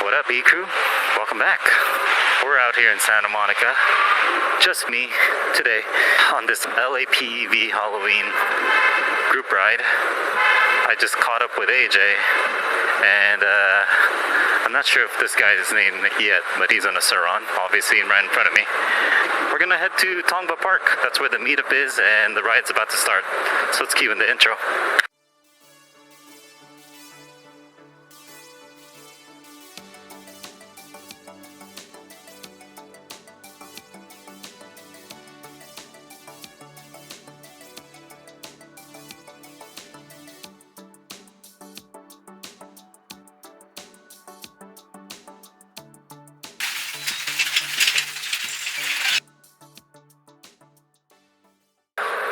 What up, E-Crew? Welcome back. We're out here in Santa Monica, just me today, on this LAPEV Halloween group ride. I just caught up with AJ, and I'm not sure if this guy is named yet, but he's on a surron, obviously right in front of me. We're gonna head to Tongva Park. That's where the meetup is, and the ride's about to start. So let's cue in the intro.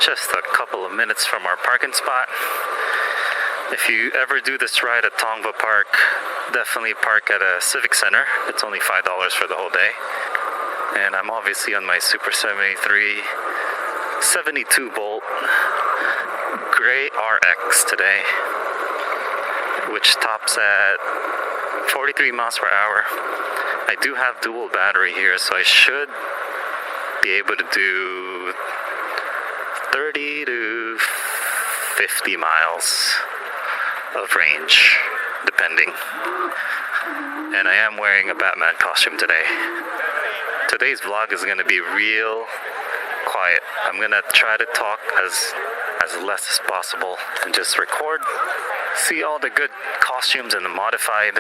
Just a couple of minutes from our parking spot. If you ever do this ride at Tongva Park, definitely park at a civic center. It's only $5 for the whole day. And I'm obviously on my Super73 72 volt gray RX today, which tops at 43 miles per hour. I do have dual battery here, so I should be able to do 30 to 50 miles of range, depending. And I am wearing a Batman costume today. Today's vlog is going to be real quiet. I'm going to try to talk as less as possible and just record, see all the good costumes and the modified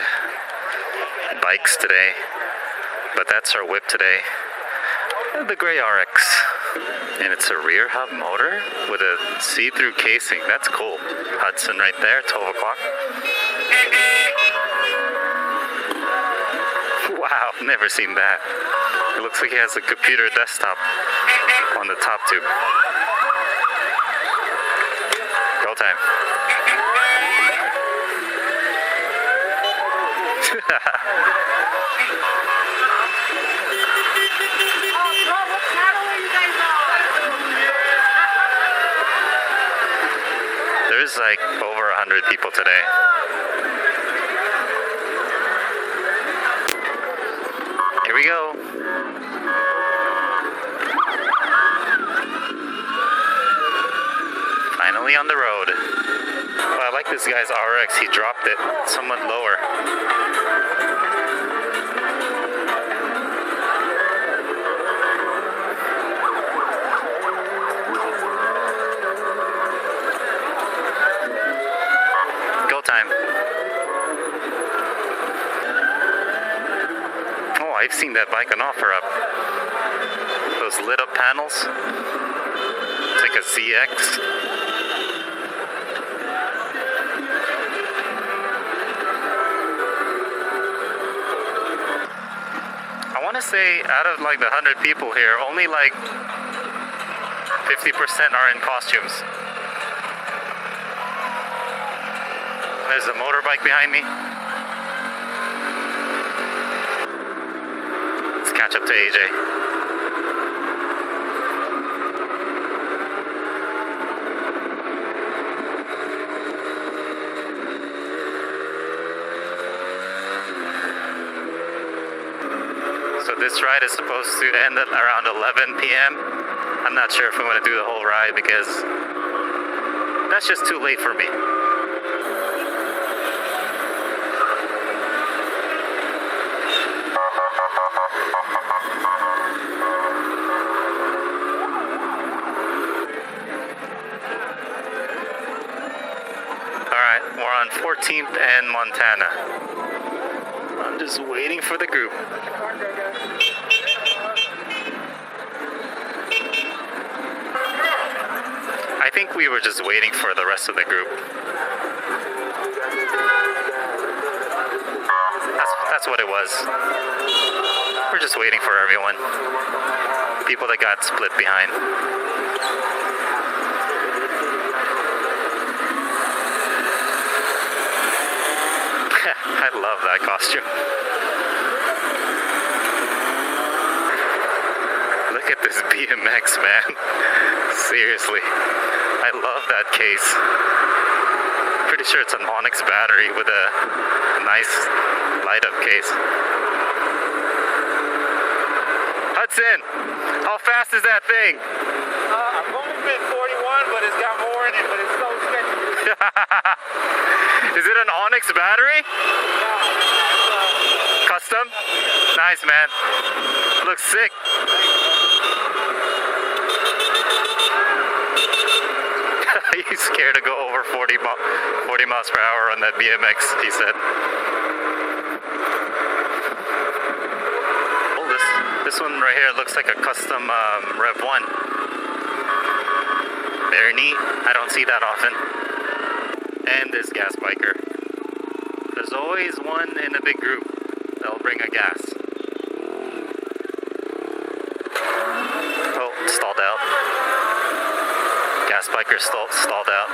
bikes today. But that's our whip today, the gray RX. And it's a rear hub motor with a see-through casing. That's cool. Hudson right there, 12 o'clock. Wow, never seen that. It looks like he has a computer desktop on the top tube. Go time. There's like over 100 people today. Here we go. Finally on the road. Well, I like this guy's RX. He dropped it somewhat lower. Time. Oh, I've seen that bike on offer up. Those lit up panels. It's like a ZX. I want to say out of like the 100 people here, only like 50% are in costumes. There's a motorbike behind me. Let's catch up to AJ. So this ride is supposed to end at around 11 p.m. I'm not sure if I'm going to do the whole ride because that's just too late for me. We're on 14th and Montana. I'm just waiting for the group. I think we were just waiting for the rest of the group. That's what it was. We're just waiting for everyone. People that got split behind. I love that costume. Look at this BMX, man. Seriously. I love that case. Pretty sure it's an Onyx battery with a nice light up case. Hudson, how fast is that thing? I'm going to 41, but it's got more in it, but it's so sketchy. Is it an Onyx battery? Custom? Nice, man. Looks sick. He's scared to go over 40 miles per hour on that BMX, he said. Oh, this one right here looks like a custom Rev 1. Very neat. I don't see that often. And this gas biker. There's always one in a big group that'll bring a gas. Oh, stalled out. Gas biker stalled out.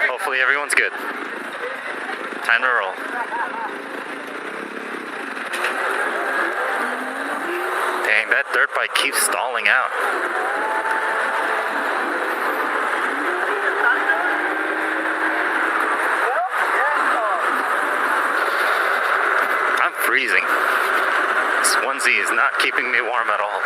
Hopefully everyone's good. Time to roll. Dang, that dirt bike keeps stalling out. I'm freezing. This onesie is not keeping me warm at all.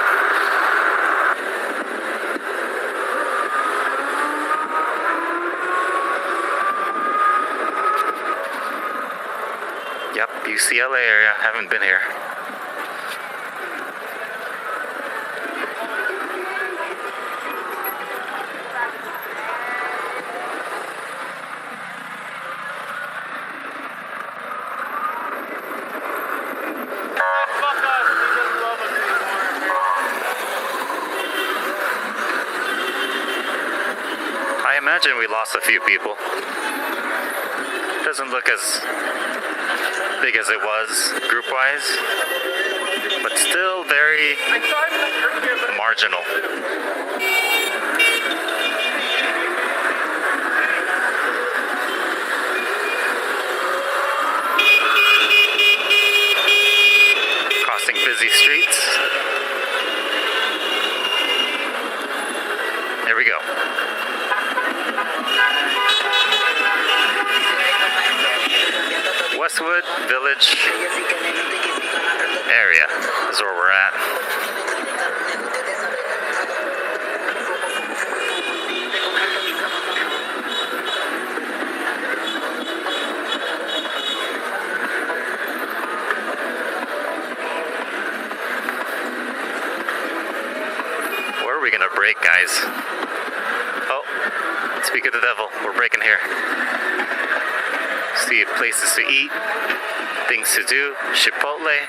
Yep, UCLA area. Haven't been here. I imagine we lost a few people. Doesn't look as big as it was group-wise, but still very marginal. Crossing busy streets. There we go. Westwood Village area is where we're at. Where are we gonna break, guys? Oh, speak of the devil, we're breaking here. See places to eat, things to do, Chipotle.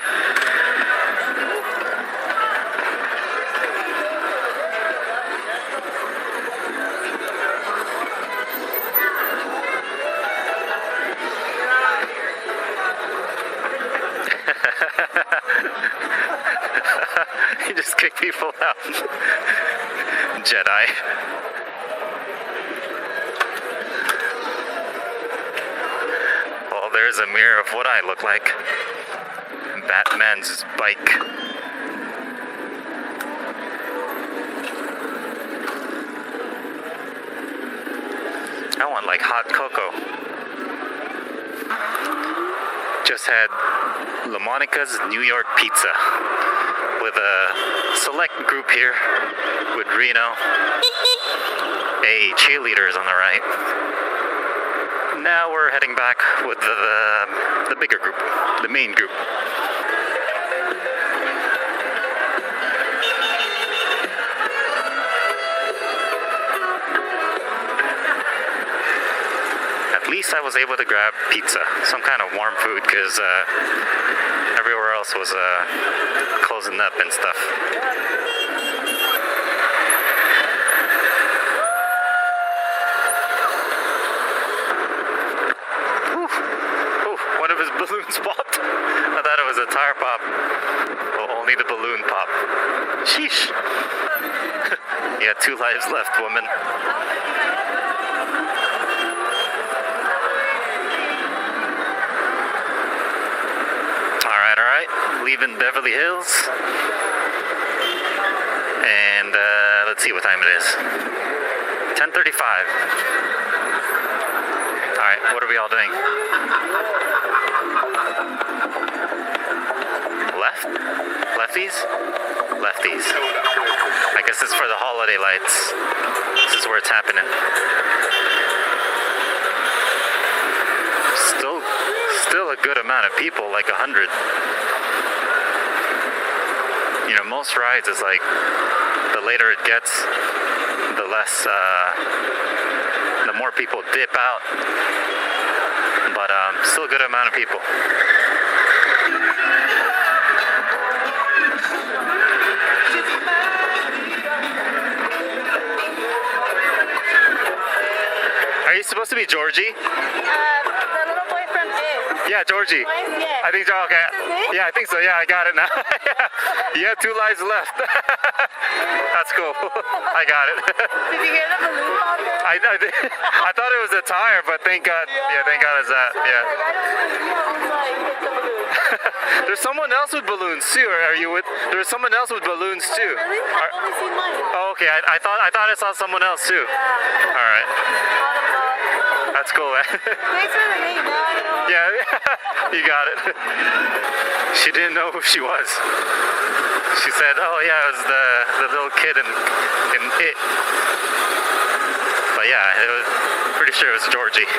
You just kick people out. Jedi. There's a mirror of what I look like. Batman's bike. I want like hot cocoa. Just had La Monica's New York pizza with a select group here with Rhino. Hey, cheerleaders on the right. Now we're heading back with the bigger group, the main group. At least I was able to grab pizza, some kind of warm food, because everywhere else was closing up and stuff. One of his balloons popped. I thought it was a tire pop. Well, only the balloon pop. Sheesh. You had 2 lives left, woman. Alright. Leaving Beverly Hills. And see what time it is. 10:35. Alright, what are we all doing? Left? Lefties? Lefties. I guess it's for the holiday lights. This is where it's happening. Still a good amount of people, like 100. You know, most rides is like, the later it gets, the less, the more people dip out. But still a good amount of people. Are you supposed to be Georgie? The little boy from It. Yeah, Georgie. Yeah. I think so. Okay. Yeah, I think so. Yeah, I got it now. You have 2 lives left. That's cool. I got it. Did you hear the balloon pop there? I thought it was a tire, but thank God. Yeah, thank God it's that. Yeah. Like, I don't know, like, hit the balloon. There's someone else with balloons too. Are you with? There's someone else with balloons too. Really? I've only seen mine. Oh, okay. I thought I saw someone else too. Yeah. All right. Out of That's cool, man. Thanks for the name, now I know. Yeah, you got it. She didn't know who she was. She said, "Oh yeah, it was the little kid in It." But yeah, it was pretty sure it was Georgie.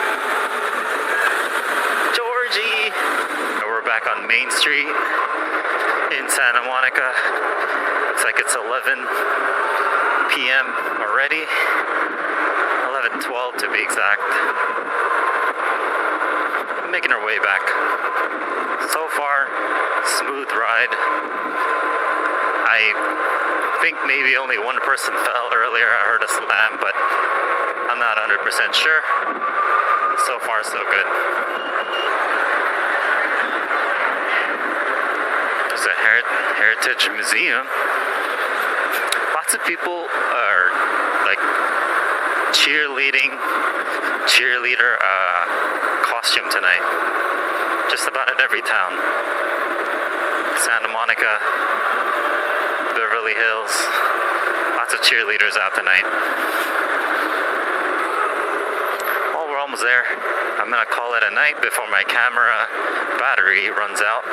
Georgie. And we're back on Main Street in Santa Monica. Looks like it's 11 p.m. already. 11:12 to be exact. Making our way back. So far, smooth ride. I think maybe only one person fell earlier. I heard a slam, but I'm not 100% sure. So far, so good. There's a heritage museum. Lots of people are like cheerleader costume tonight. Just about in every town. Santa Monica, Beverly Hills, lots of cheerleaders out tonight. Well, we're almost there. I'm gonna call it a night before my camera battery runs out.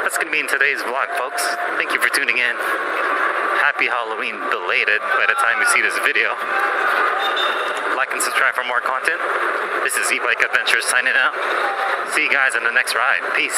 That's gonna be in today's vlog, folks. Thank you for tuning in. Happy Halloween belated by the time you see this video. Like and subscribe for more content. This is E-Bike Adventures signing out. See you guys in the next ride. Peace.